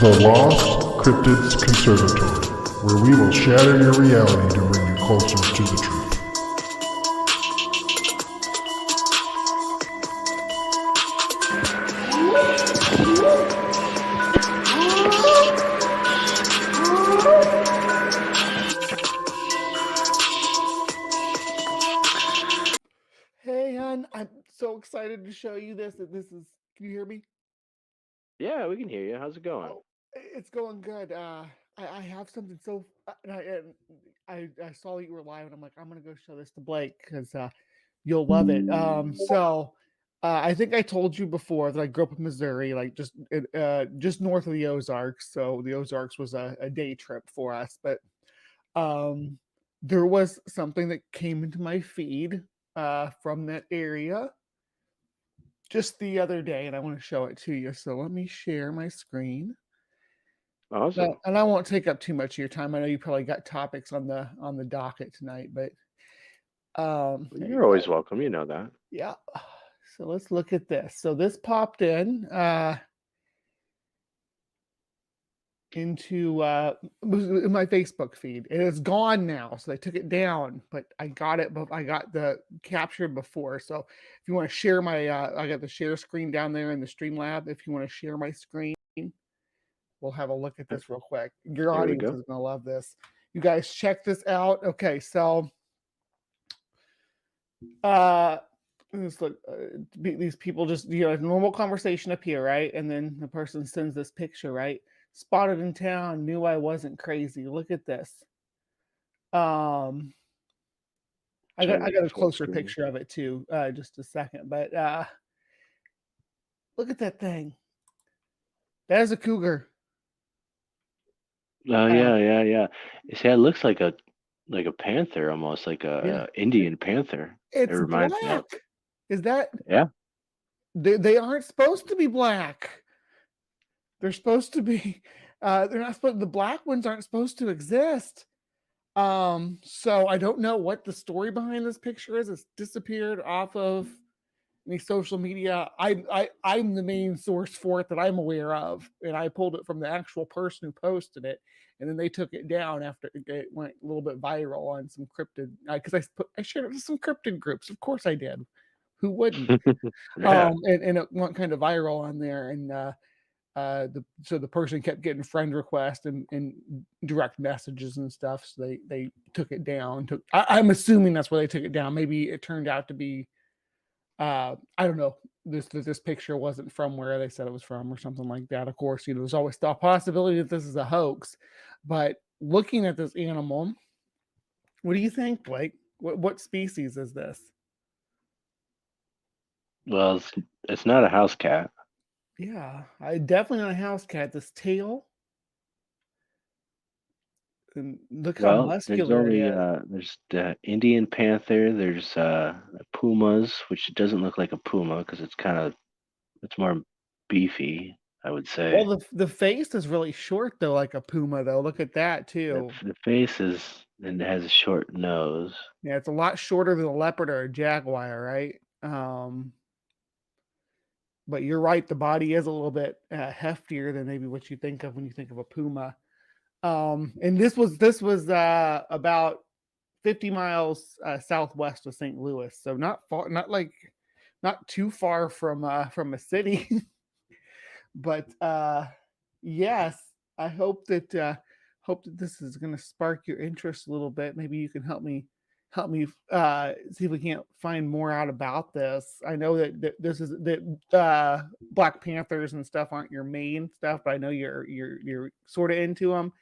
The Lost Cryptids Conservatory, where we will shatter your reality to bring you closer to the truth. Hey, hon, I'm so excited to show you this. Can you hear me? Yeah, we can hear you. How's it going? Oh, it's going good. I have something so, and I saw you were live, and I'm like, I'm gonna go show this to Blake because you'll love it. I think I told you before that I grew up in Missouri, like just north of the Ozarks. So the Ozarks was a day trip for us, but um, there was something that came into my feed from that area just the other day, and I want to show it to you. So let me share my screen. Awesome. And I won't take up too much of your time. I know you probably got topics on the docket tonight, but there you You're always go. welcome. You know that. Yeah. So let's look at this. So this popped into my Facebook feed. It is gone now, so they took it down. But I got it. But I got the captured before. So if you want to share my, I got the share screen down there in the Streamlab. If you want to share my screen, we'll have a look at Uh, this real quick. Your Here we audience go. is gonna love this. You guys check this out. Okay, so uh let's look, these people just normal conversation up here, right? And then the person sends this picture, right? Spotted in town, knew I wasn't crazy. Look at this. Um Trying I to got get a full closer screen. picture of it too, just a second. But look at that thing. That is a cougar. Oh Uh, yeah. You see, it looks like a panther, almost like yeah, a Indian panther. It it's reminds me black. of. Is that Yeah. they aren't supposed to be black. They're supposed to be they're not supposed the black ones aren't supposed to exist. So I don't know what the story behind this picture is. It's disappeared off of any social media. I'm the main source for it that I'm aware of, and I pulled it from the actual person who posted it, and then they took it down after it went a little bit viral on some cryptid because I shared it with some cryptid groups. Of course I did. Who wouldn't? Yeah. And it went kind of viral on there, and so the person kept getting friend requests and direct messages and stuff. So they took it down. I'm assuming that's where they took it down. Maybe it turned out to be I don't know. This picture wasn't from where they said it was from or something like that. Of course, there's always the possibility that this is a hoax. But looking at this animal, what do you think, Blake? What species is this? Well, it's not a house cat. Yeah, I definitely not a house cat. This tail, and look how Well, there's muscular it only is. there's the Indian panther. There's pumas, which doesn't look like a puma because it's more beefy, I would Well, say. the face is really short though, like a puma though. Look at that too. The face is and has a short nose. Yeah, it's a lot shorter than a leopard or a jaguar, right? But you're right, the body is a little bit heftier than maybe what you think of when you think of a puma. And this was about 50 miles southwest of St. Louis, so not far, not too far from a city. But yes, I hope that this is going to spark your interest a little bit. Maybe you can help me see if we can't find more out about this. I know that this is that Black Panthers and stuff aren't your main stuff, but I know you're sort of into them,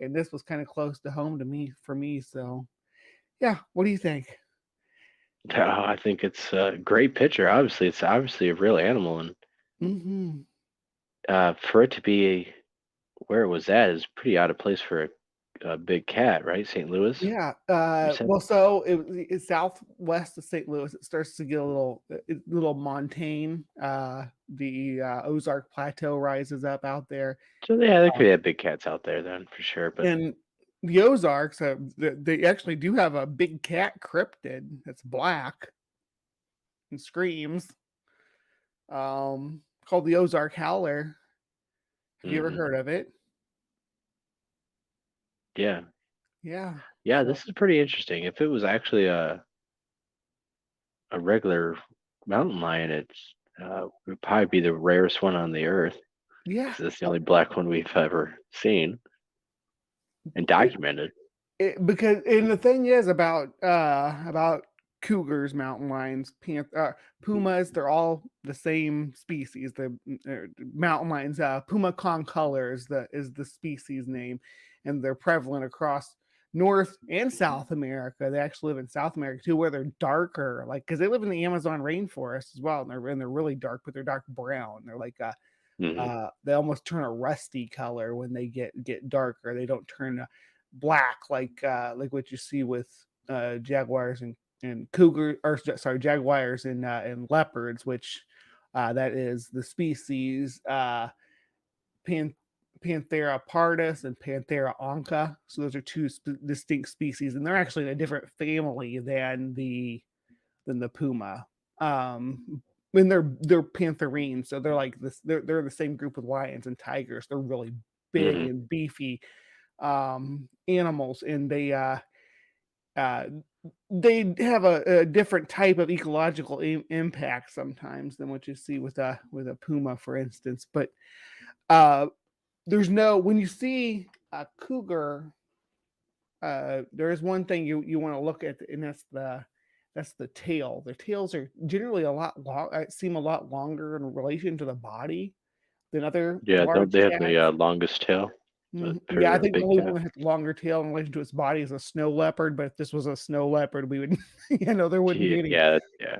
and this was kind of close to home to me for me. So yeah, what do you think? I think it's a great picture. Obviously, it's obviously a real animal, and Hmm. for it to be where it was at is pretty out of place for a big cat, right? St. Louis, Yeah. you said? Well, so it's southwest of St. Louis. It starts to get a little montane. The Ozark Plateau rises up out there, So yeah, there um, could have big cats out there then for sure. But and the Ozarks. They actually do have a big cat cryptid that's black and screams. Called the Ozark Howler. Have you ever Mhm. heard of it? Yeah. Yeah. Yeah, So this is pretty interesting. If it was actually a regular mountain lion, it's would probably be the rarest one on the earth yeah. because it's the only black one we've ever seen and documented. Because and the thing is about cougars, mountain lions, pumas, they're all the same species. The mountain lions, puma concolor is the species name, and they're prevalent across North and South America. They actually live in South America too, where they're darker, like because they live in the Amazon rainforest as well, and they're really dark, but they're dark brown. They're like Hmm. they almost turn a rusty color when they get darker. They don't turn black like what you see with jaguars and cougar, or sorry, jaguars and leopards, which that is the species Pan, Panthera pardus and Panthera onca. So those are two distinct species, and they're actually in a different family than the puma. And they're pantherine, so they're like this. They're the same group with lions and tigers. They're really big Hmm. and beefy animals, and uh, they have a different type of ecological impact sometimes than what you see with a puma, for instance. But uh, there's no when you see a cougar, there is one thing you want to look at, and that's the tail. Their tails are generally a lot long. Seem a lot longer in relation to the body than other Yeah, don't large they have the cats. longest tail Yeah, I for a think the big only one cat? that has longer tail in relation to its body is a snow leopard. But if this was a snow leopard, we would, there wouldn't Yeah, be any. yeah, yeah.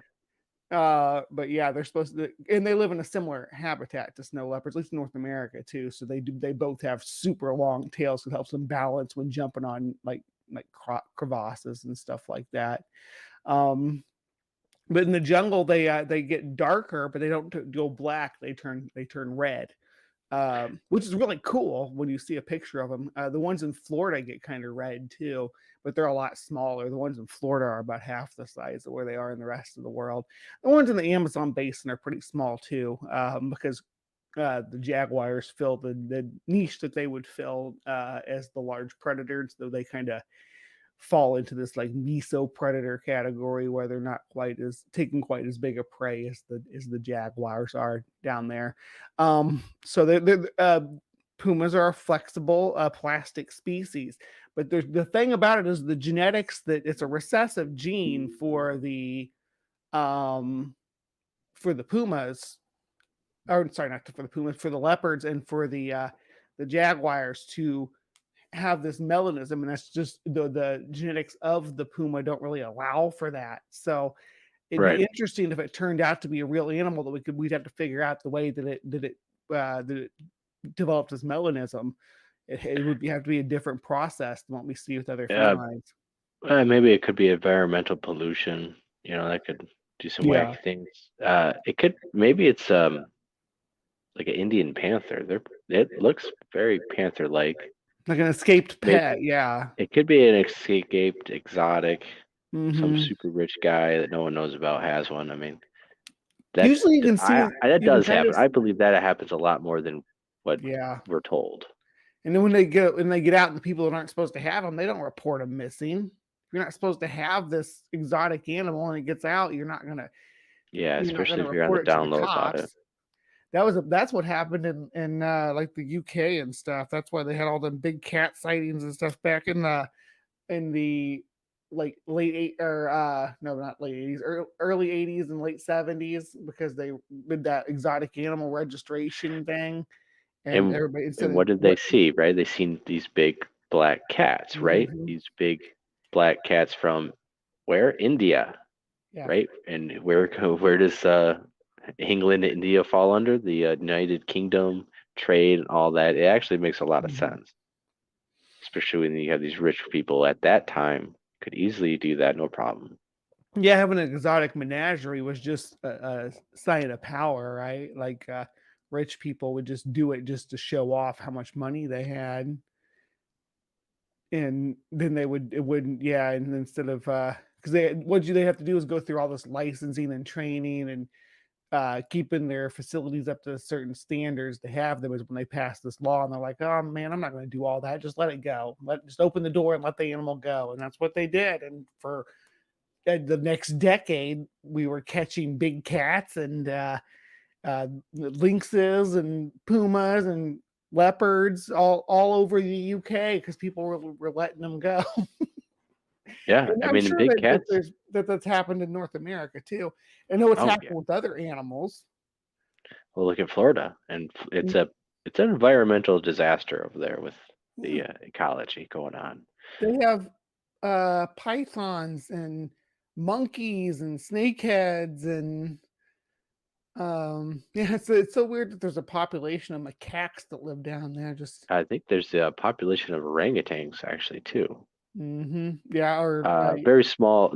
But yeah, they're supposed to, and they live in a similar habitat to snow leopards, at least in North America too. So they both have super long tails that helps them balance when jumping on like crevasses and stuff like that. Um, but in the jungle, they get darker, but they don't go black. They turn red, which is really cool when you see a picture of them. The ones in Florida get kind of red too, but they're a lot smaller. The ones in Florida are about half the size of where they are in the rest of the world. The ones in the Amazon basin are pretty small too, because the jaguars fill the niche that they would fill as the large predators, though they kind of fall into this like meso predator category where they're not quite as taking quite as big a prey as the jaguars are down there. So pumas are a flexible plastic species, but there's the thing about it is the genetics that it's a recessive gene um for the pumas, or sorry, not for the pumas, for the leopards and for the jaguars to have this melanism, and that's just the genetics of the puma don't really allow for that. So it'd be Right. interesting if it turned out to be a real animal that we'd have to figure out the way that it developed as melanism. It would have to be a different process than what we see with other Yeah, felines. maybe it could be environmental pollution. That could do some Yeah, wacky things. It could maybe it's like an Indian panther. It looks very panther-like. like an escaped Maybe pet. Yeah. it could be an escaped exotic. Some Hmm. super rich guy that no one knows about has one. I mean, that Usually you can see that you can does kind happen. of I believe that happens a lot more than what yeah. we're told. And then when they get out and the people that aren't supposed to have them, they don't report them missing. You're not supposed to have this exotic animal and it gets out, Yeah, you're not especially gonna if you're on the report it to the down low about it. cops. That's what happened in like the UK and stuff. That's why they had all them big cat sightings and stuff back in the like late eight or no, not late 80s, early 80s and late 70s, because they did that exotic animal registration thing, and And everybody instead and of what did they see, right? They seen these big black cats, right? Mhm. These big black cats from where? India, Yeah. right? And where does England and India fall under? The United Kingdom trade and all that. It actually makes a lot of Mhm. sense, especially when you have these rich people at that time could easily do that, no problem. Yeah, having an exotic menagerie was just a sign of power, right? Like rich people would just do it just to show off how much money they had, and then it wouldn't, yeah. And instead of because they have to do is go through all this licensing and training and keeping their facilities up to certain standards to have them is when they pass this law, and they're like, oh man, I'm not going to do all that. Just let it go. Just open the door and let the animal go. And that's what they did. And for the next decade, we were catching big cats and lynxes and pumas and leopards all over the UK because people were letting them go. Yeah, And I I'm mean, sure big that, cats. that's happened in North America too. I know it's Oh happened yeah. with other animals. Well, look at Florida, and Mm, it's an environmental disaster over there with yeah. the ecology going on. They have pythons and monkeys and snakeheads and yeah, it's so weird that there's a population of macaques that live down there. Just I think there's a population of orangutans actually too. yeah, or Very small.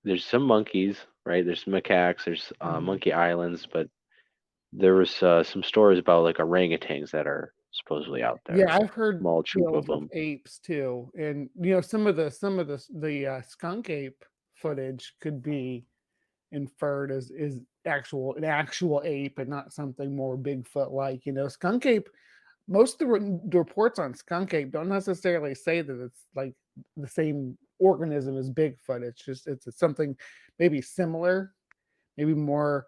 There's some monkeys, right? There's macaques. There's mhm. monkey islands, but there was some stories about like orangutans that are supposedly out Yeah, there. I've heard Small troop of tales of them. apes too, and some of the skunk ape footage could be inferred as is an actual ape and not something more Bigfoot like. Skunk ape. Most of the reports on skunk ape don't necessarily say that it's like the same organism as Bigfoot. It's just it's something maybe similar, maybe more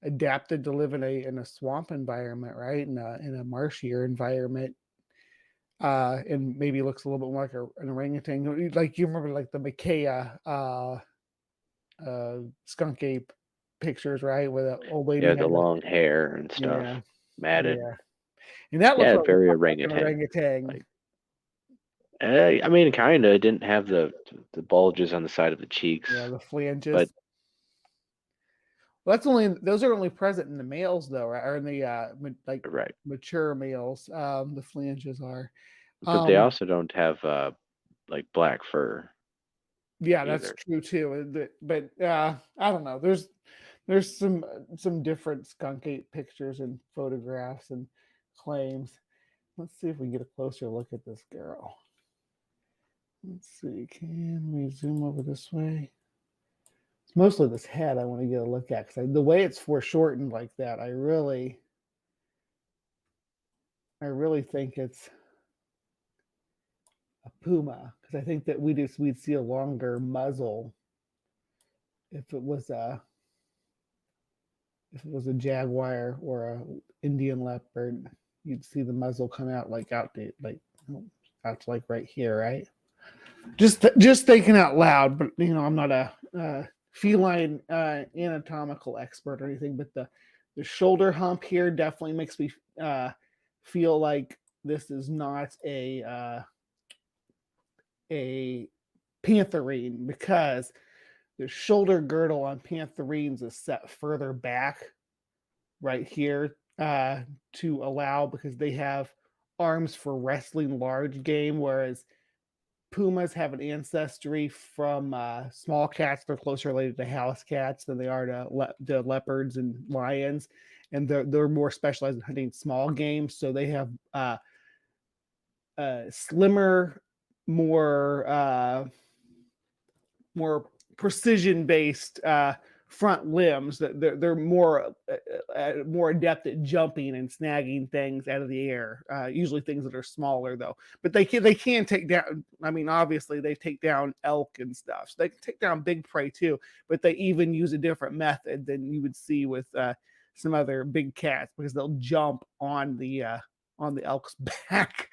adapted to live in a swamp environment, right? In a marshier environment, and maybe looks a little bit more like an orangutan. Like you remember, like the Makaya skunk ape pictures, right? Where the old lady Yeah, the had like, long hair and stuff, yeah, matted. yeah, and that looks Yeah, a very lot like an orangutan. orangutan. Like, I mean, kind of. It didn't have the bulges on the side of the cheeks, Yeah, the but flanges. Well, those are only present in the males though, right? Or in the like right. mature males. The flanges are. But they Um, also don't have like black fur yeah, that's either. true too. But I don't know. There's some different skunk ape pictures and photographs and claims. Let's see if we can get a closer look at this girl. Let's see. Can we zoom over this way? It's mostly this head I want to get a look at because the way it's foreshortened like that, I really think it's a puma because I think that we'd see a longer muzzle if it was a jaguar or a Indian leopard. You'd see the muzzle come out out to like right here, right? Just thinking out loud, but I'm not a feline anatomical expert or anything, but the shoulder hump here definitely makes me feel like this is not a pantherine because the shoulder girdle on pantherines is set further back right here to allow because they have arms for wrestling large game, whereas pumas have an ancestry from small cats. They're closer related to house cats than they are to leopards and lions, and they're more specialized in hunting small game. So they have slimmer, more precision based front limbs that they're more adept at jumping and snagging things out of the air, usually things that are smaller though, but they can take down, I mean obviously they take down elk and stuff, so they can take down big prey too, but they even use a different method than you would see with some other big cats because they'll jump on the elk's back,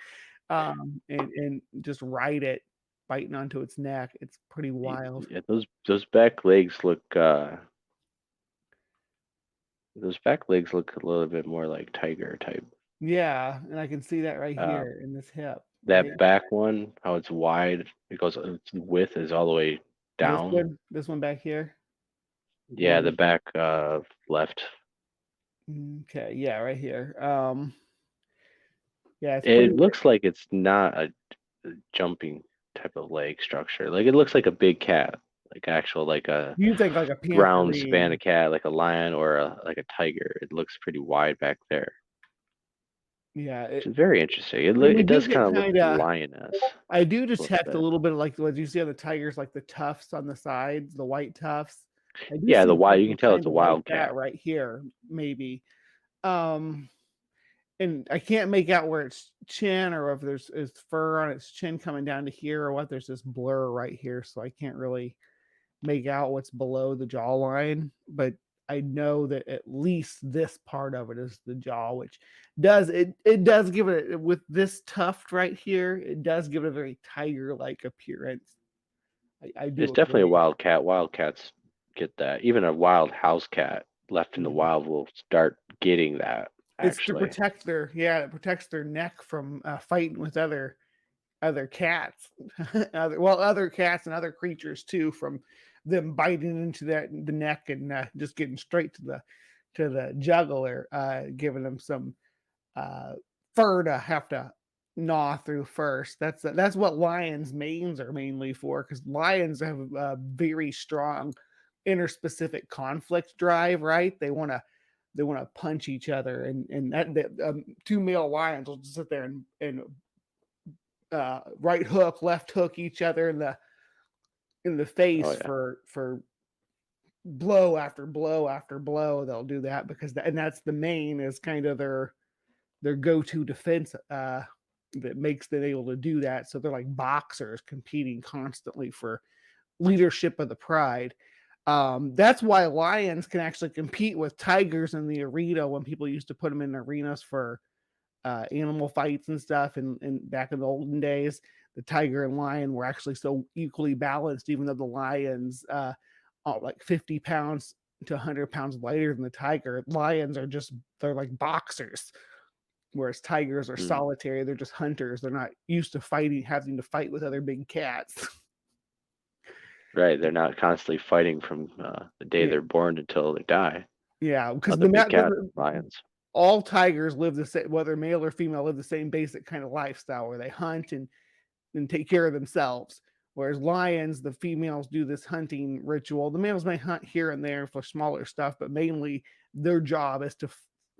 and just ride it, biting onto its neck. It's pretty wild. Yeah, those back legs look a little bit more like tiger type. Yeah, and I can see that right Uh, here in this hip, right? that back one, how it's wide, its width is all the way This down. one back here. Yeah, the back left. Okay, yeah, right here. Yeah, it's pretty. It looks like it's not a jumping type of leg structure. Like it looks like a big cat, like actual like a You think like a brown savanna pantherine? cat, like a lion or like a tiger. It looks pretty wide back there. Yeah, It's very interesting. and we It do does get kind of look kind of. lioness I do a little detect a bit. little bit of like what you see on the tigers, like the tufts on the sides, the white tufts. I do Yeah, see the wild. You something can tell kind it's a of like wildcat. that right here, maybe. Um, and I can't make out where its chin or if there's fur on its chin coming down to here or what. There's this blur right here, so I can't really make out what's below the jawline. But I know that at least this part of it is the jaw, which it does give it, with this tuft right here, it does give it a very tiger-like appearance. I It's do definitely a agree. wildcat. Wildcats get that. Even a wild house cat left in the Mhm. wild will start getting that. It's to Actually, protect their, it protects their neck from fighting with other cats, other cats and other creatures too, from them biting into the neck and just getting straight to the jugular, giving them some uh, fur to have to gnaw through first. That's what lions' manes are mainly for, because lions have a very strong interspecific conflict drive. Right? They want to punch each other, and two male lions will just sit there and right hook, left hook each other in the oh face yeah, for blow after blow after blow. They'll do that because and that's the main is kind of their go-to defense, that makes them able to do that. So they're like boxers competing constantly for leadership of the pride. That's why lions can actually compete with tigers in the arena when people used to put them in arenas for animal fights and stuff. And back in the olden days, the tiger and lion were actually so equally balanced, even though the lions are like 50 pounds to 100 pounds lighter than the tiger. Lions are they're like boxers, whereas tigers are mm, solitary. They're just hunters. They're not used to having to fight with other big cats. right. They're not constantly fighting from the day Yeah, they're born until they die. yeah, because Other big cats, lions. all tigers live the same, whether male or female, live the same basic kind of lifestyle where they hunt and take care of themselves. Whereas lions, the females do this hunting ritual. The males may hunt here and there for smaller stuff, but mainly their job is to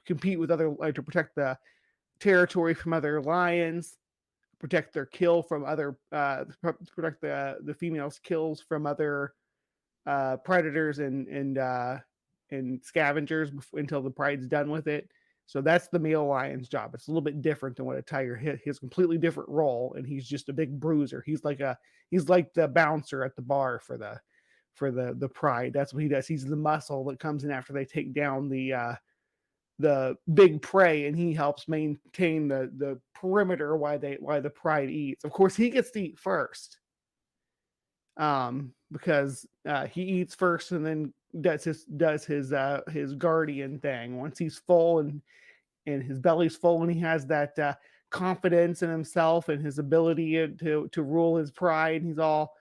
compete with other, like to protect the territory from other lions, protect their kill from other, protect the females' kills from other predators and scavengers until the pride's done with it. So that's the male lion's job. It's a little bit different than what a tiger hit. He has a completely different role, and he's just a big bruiser. He's like the bouncer at the bar for the pride. That's what he does. He's the muscle that comes in after they take down the big prey, and he helps maintain the perimeter while the pride eats. Of course, he gets to eat first, because he eats first and then does his guardian thing. Once he's full and his belly's full and he has that confidence in himself and his ability to rule his pride, and he's all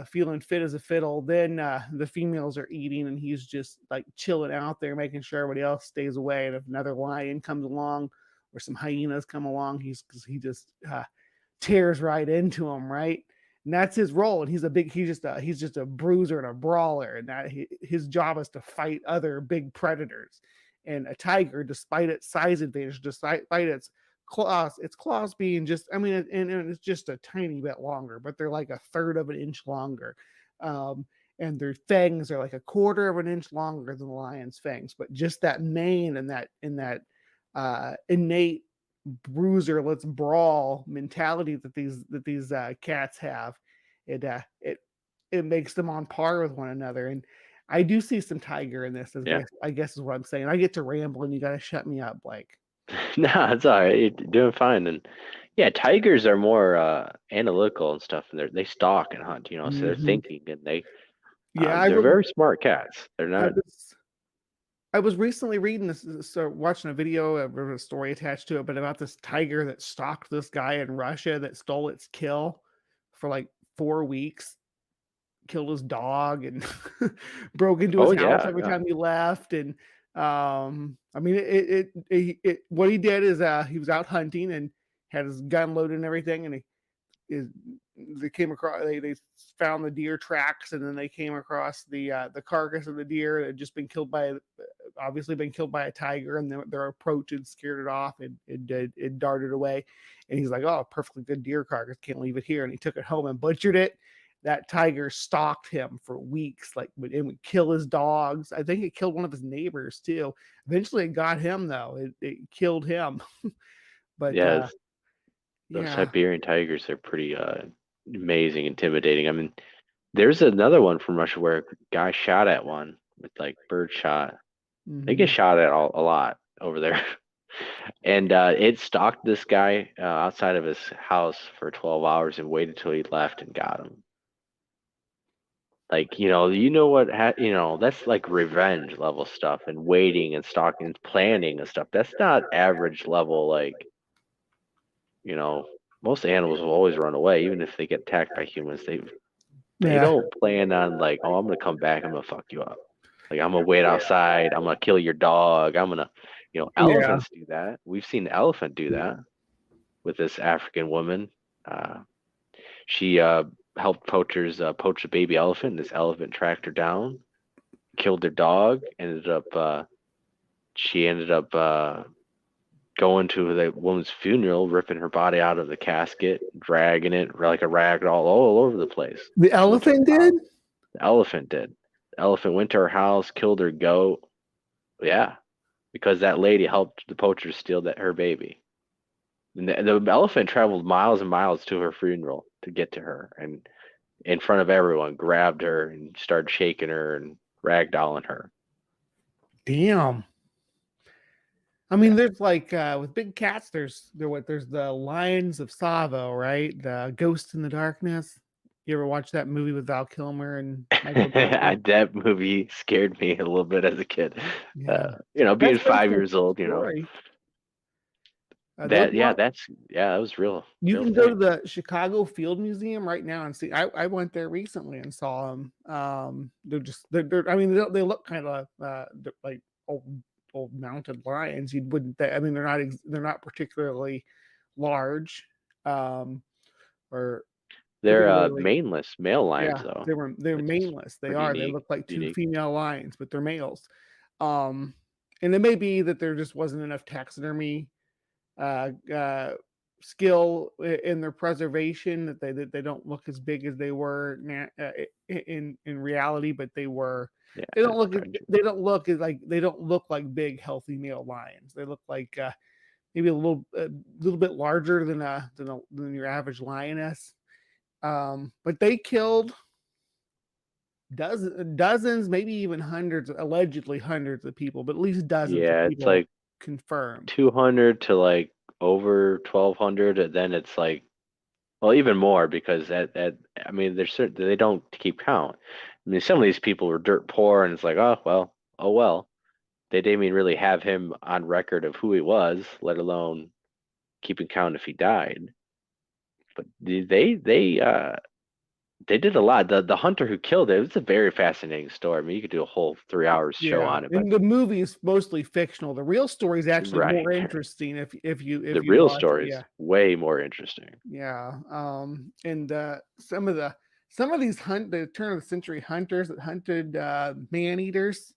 feeling fit as a fiddle, then the females are eating and he's just like chilling out there making sure everybody else stays away. And if another lion comes along or some hyenas come along, he just tears right into him, right? And that's his role. And he's just a bruiser and a brawler, and his job is to fight other big predators. And a tiger, despite its size advantage, despite its claws being just, I mean, and it's just a tiny bit longer, but they're like a third of an inch longer. Um, and their fangs are like a quarter of an inch longer than the lion's fangs. But just that mane and that innate bruiser, let's brawl mentality that these cats have, it makes them on par with one another. And I do see some tiger in this. Yeah. I guess is what I'm saying. I get to ramble, and you got to shut me up, Blake. No, it's all right. You're doing fine. And yeah, tigers are more analytical and stuff, and they stalk and hunt. So they're Mm-hmm. thinking, and Yeah, they're very smart cats. They're I not. was I was recently reading this, so watching a video of a story attached to it, but about this tiger that stalked this guy in Russia that stole its kill for like 4 weeks, killed his dog, and broke into his Oh house yeah, every yeah. time he left. And I mean, what he did is he was out hunting and had his gun loaded and everything, and is they came across they found the deer tracks, and then they came across the carcass of the deer that had just been killed by obviously been killed by a tiger, and their approach had scared it off, and it darted away. And he's like, oh, perfectly good deer carcass, can't leave it here. And he took it home and butchered it. that tiger stalked him for weeks, like it would kill his dogs. I think it killed one of his neighbors too. Eventually it got him though. It killed him. But Yeah, those yeah. Siberian tigers are pretty amazing, intimidating. I mean, there's another one from Russia where a guy shot at one with like bird shot. They get Mhm. shot at a lot over there. And it stalked this guy outside of his house for 12 hours and waited till he left and got him. Like, that's like revenge level stuff and waiting and stalking and planning and stuff. That's not average level, like, you know, most animals will always run away, even if they get attacked by humans. They Yeah. don't plan on like, oh, I'm gonna come back, I'm gonna fuck you up. Like I'm gonna wait outside, I'm gonna kill your dog, I'm gonna Yeah. elephants do that. We've seen the elephant do that with this African woman. Uh, she helped poachers poach a baby elephant. This elephant tracked her down, killed their dog. She ended up going to the woman's funeral, ripping her body out of the casket, dragging it like a rag doll all over the place. The She went to her elephant house. did? The elephant did. The elephant went to her house, killed her goat. Yeah, because that lady helped the poachers steal her baby. And the elephant traveled miles and miles to her funeral to get to her, and in front of everyone, grabbed her and started shaking her and ragdolling her. Damn. I mean, Yeah. there's like with big cats, there's the Lions of Savo, right? The Ghost in the Darkness. You ever watch that movie with Val Kilmer and Michael Douglas? That movie scared me a little bit as a kid. Yeah. Being That's based 5 years on old, a story. Those that yeah, one, that was real, you real can go to thing. the Chicago Field Museum right now and see. I went there recently and saw them. They're I mean they look kind of like old mounted lions. You wouldn't. I mean they're not particularly large, or They're particularly. maneless male lions Yeah, though, they're which is maneless. They pretty are. They unique. look like two Unique. female lions, but they're males. Um, and it may be that there just wasn't enough taxidermy uh, uh, skill in their preservation, that they don't look as big as they were in reality, but they were. Yeah, They don't that's look. probably true. They don't look as like they don't look like big, healthy male lions. They look like maybe a little bit larger than your average lioness. But they killed dozens, maybe even hundreds, allegedly hundreds of people, but at least dozens of Yeah, it's people like confirmed. 200 to like over 1,200, and then it's like, well, even more because I mean, there's certain they don't keep count. I mean, some of these people were dirt poor, and it's like, oh well, oh well. They didn't even really have him on record of who he was, let alone keeping count if he died. But they did a lot. The hunter who killed it, it's a very fascinating story. I mean, you could do a whole 3 hours show Yeah, on it, but and the movie is mostly fictional. The real story is actually right, more interesting if the you real watch it. story is Yeah, way more interesting. yeah. And some of these the turn of the century hunters that hunted man eaters,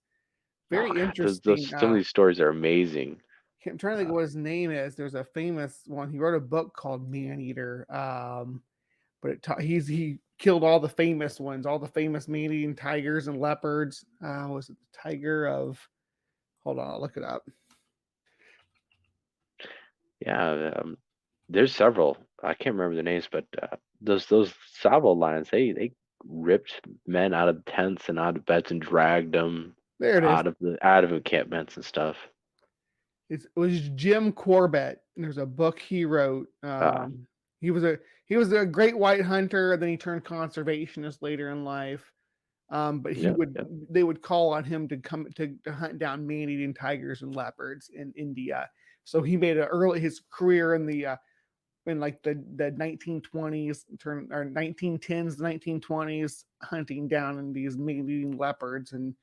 Oh very God, those interesting. some of these stories are amazing. I'm trying to think of Uh, what his name is. There's a famous one. He wrote a book called Man Eater. But he killed all the famous ones, all the famous man-eating tigers and leopards. Was it the tiger of? Hold on, I'll look it up. yeah, there's several. I can't remember the names, but those Savo lions, they ripped men out of tents and out of beds and dragged them There it is. out of encampments and stuff. It was Jim Corbett. There's a book he wrote. Uh, He was a he was a great white hunter. Then he turned conservationist later in life. But yeah, yeah. they would call on him to come to hunt down man-eating tigers and leopards in India. So he made his career in like the 1920s or 1910s, 1920s, hunting down in these man-eating leopards and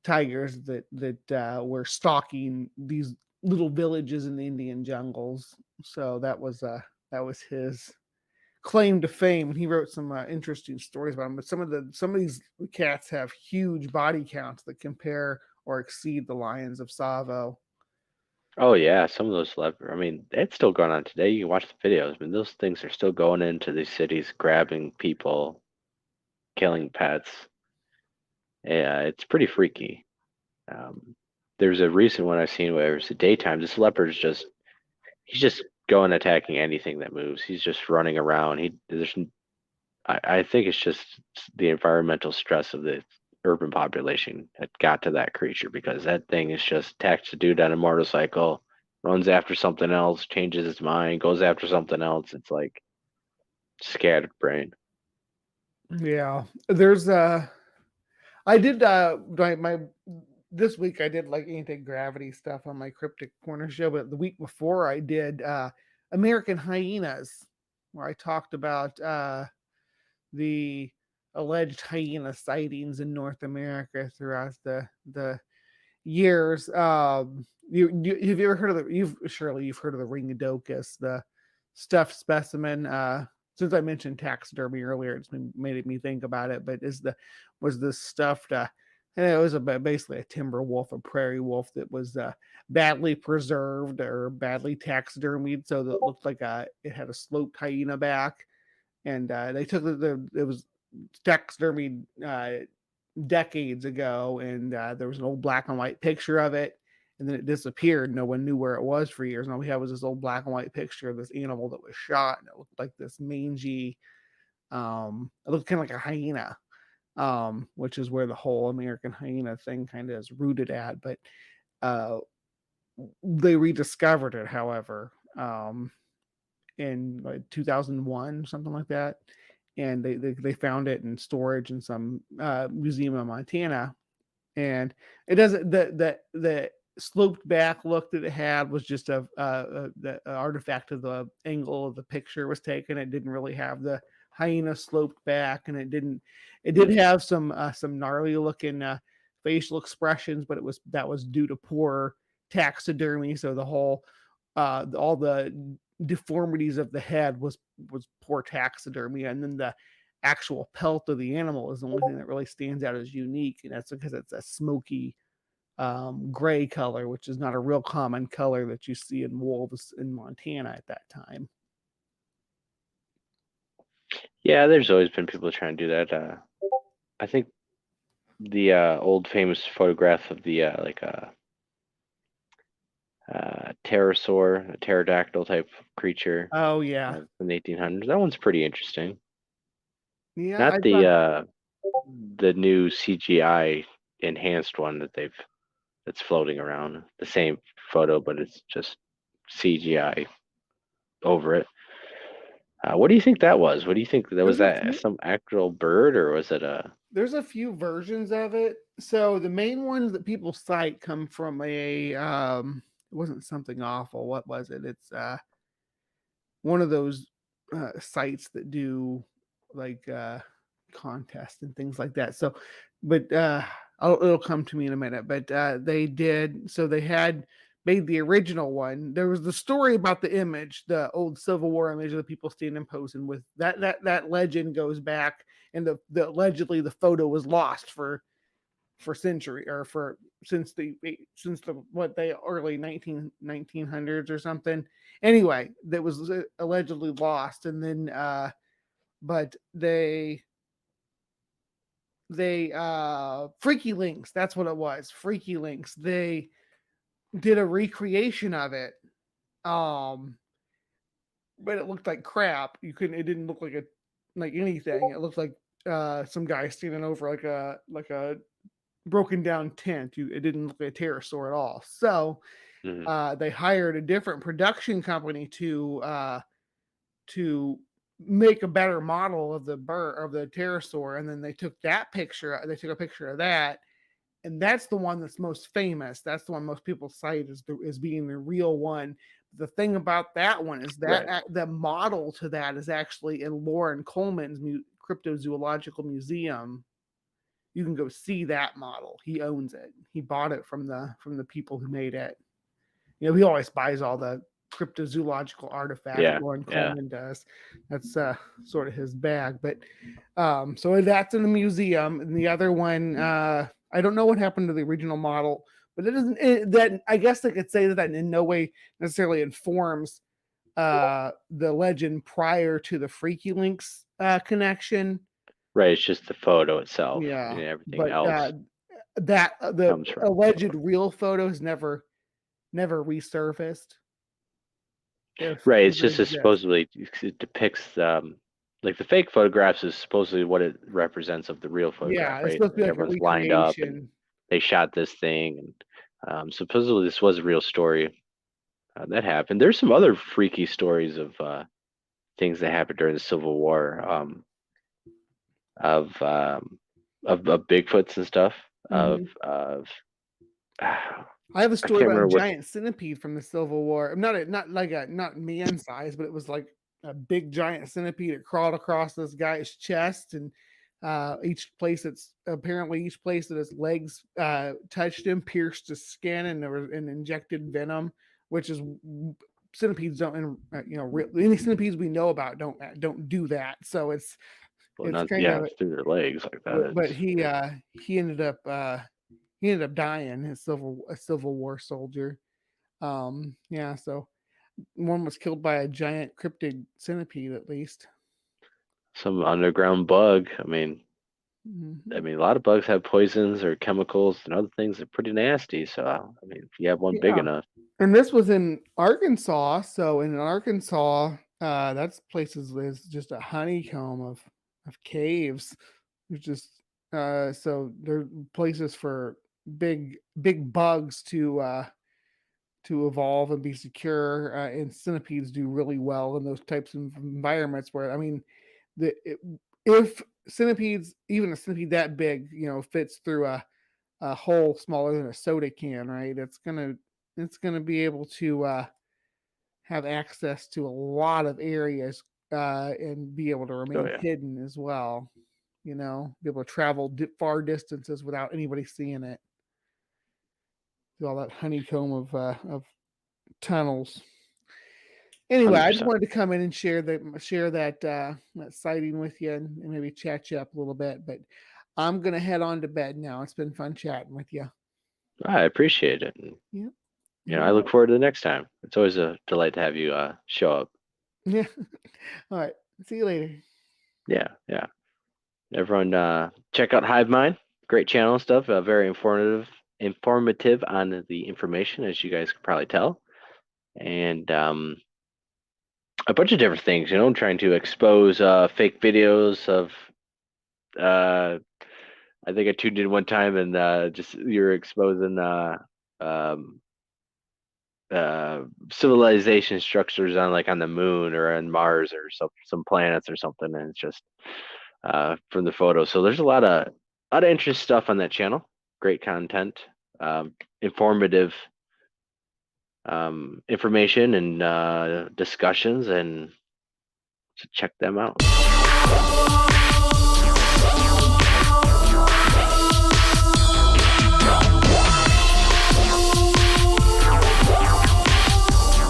tigers that were stalking these little villages in the Indian jungles. So that was his claim to fame. He wrote some interesting stories about them. But some of these cats have huge body counts that compare or exceed the lions of Savo. Oh yeah, some of those leopard. I mean, it's still going on today. You can watch the videos. I mean, those things are still going into these cities, grabbing people, killing pets. Yeah, it's pretty freaky. Um, there's a recent one I've seen where it's the daytime. This leopard's he's just going attacking anything that moves. He's just running around. I think it's just the environmental stress of the urban population that got to that creature because that thing is just attacks a dude on a motorcycle, runs after something else, changes his mind, goes after something else. It's like scattered brain. Yeah, there's I did my this week I did like anti-gravity stuff on my Cryptic Corner show, but the week before I did American hyenas, where I talked about the alleged hyena sightings in North America throughout the years. Have you ever heard of you've heard of the ringodocus, the stuffed specimen? Since I mentioned taxidermy earlier, it's made me think about it. But was the stuffed? And it was basically a timber wolf, a prairie wolf that was badly preserved or badly taxidermied, so that it looked like it had a sloped hyena back. And they took it was taxidermied decades ago, and there was an old black and white picture of it, and then it disappeared. No one knew where it was for years. And all we had was this old black and white picture of this animal that was shot, and it looked like this mangy. It looked kind of like a hyena, which is where the whole American hyena thing kind of is rooted at. But uh, they rediscovered it, however, in like 2001, something like that, and they found it in storage in some museum in Montana. And it doesn't the sloped back look that it had was just the artifact of the angle of the picture was taken. It didn't really have the hyena sloped back, and it did have some gnarly looking facial expressions, but that was due to poor taxidermy. So the whole all the deformities of the head was poor taxidermy, and then the actual pelt of the animal is the only thing that really stands out as unique, and that's because it's a smoky gray color, which is not a real common color that you see in wolves in Montana at that time. Yeah, there's always been people trying to do that. I think the old famous photograph of the pterosaur, a pterodactyl type creature Oh yeah, from the 1800s. That one's pretty interesting. yeah. Not the new CGI enhanced one that's floating around. The same photo, but it's just CGI over it. What do you think that was? What do you think that was? That some actual bird, or was it a? There's a few versions of it. So the main ones that people cite come from a it wasn't something awful. What was it? It's one of those sites that do like contests and things like that. So, but it'll come to me in a minute. But they had made the original one. There was the story about the image, the old Civil War image of the people standing posing with that legend goes back, and the allegedly the photo was lost for century or for since the what they early 1900s or something. Anyway, that was allegedly lost, and then but they Freaky Links, that's what it was. Freaky Links, they did a recreation of it, but it looked like crap. It didn't look like anything. It looked like some guy standing over like a broken down tent. It didn't look like a pterosaur at all. So they hired a different production company to make a better model of the pterosaur, and then they took that picture. They took a picture of that, and that's the one that's most famous. That's the one most people cite as being the real one. The thing about that one is that the model to that is actually in Lauren Coleman's Cryptozoological Museum. You can go see that model. He owns it. He bought it from the people who made it. You know, he always buys all the cryptozoological artifacts. Yeah, Lauren yeah. Coleman does. That's sort of his bag. But so that's in the museum. And the other one, I don't know what happened to the original model, but it doesn't. That I guess I could say that in no way necessarily informs the legend prior to the Freaky Links connection. Right, it's just the photo itself, Yeah, and everything but else that the comes from the alleged photo. real photos never resurfaced. Right, If it's they just a exist. supposedly it depicts like the fake photographs is supposedly what it represents of the real photograph, Yeah, it's right? supposed to be like a Everyone's lined up and recreation. they shot this thing, and supposedly this was a real story that happened. There's some other freaky stories of things that happened during the Civil War, of of Bigfoots and stuff, Mhm. of I have a I story can't about a remember what. giant centipede from the Civil War. Not like a not man size, but it was like a big giant centipede. It crawled across this guy's chest, and each place that his legs touched him pierced his skin, and there was an injected venom, which is centipedes don't, any centipedes we know about don't do that. So Well, it's not kind yeah, of, through their legs like that. but It's he ended up dying. A Civil War soldier. Yeah, so one was killed by a giant cryptid centipede, at least. some underground bug. I Mhm. mean, a lot of bugs have poisons or chemicals and other things that are pretty nasty. So, I mean, if you have one big Yeah, enough, and this was in Arkansas. So in Arkansas, that's places is just a honeycomb of caves. There's just so there are places for big bugs to evolve and be secure. And centipedes do really well in those types of environments where, I mean, if centipedes, even a centipede that big, fits through a hole smaller than a soda can, right? It's gonna be able to have access to a lot of areas and be able to oh remain yeah, hidden as well. Be able to travel far distances without anybody seeing it. All that honeycomb of tunnels. Anyway, I just 100%. wanted to come in and share that sighting with you, and maybe chat you up a little bit. But I'm gonna head on to bed now. It's been fun chatting with you. I appreciate it. And, Yeah. I look forward to the next time. It's always a delight to have you show up. Yeah. All right. See you later. Yeah, yeah. Everyone, check out Hive Mind. Great channel and stuff. Very informative on the information, as you guys can probably tell, and a bunch of different things. Trying to expose fake videos of. I think I tuned in one time and just you're exposing um, civilization structures on the moon or on Mars or some planets or something, and it's just from the photo. So there's a lot of interesting stuff on that channel. Great content, informative information and discussions, and check them out.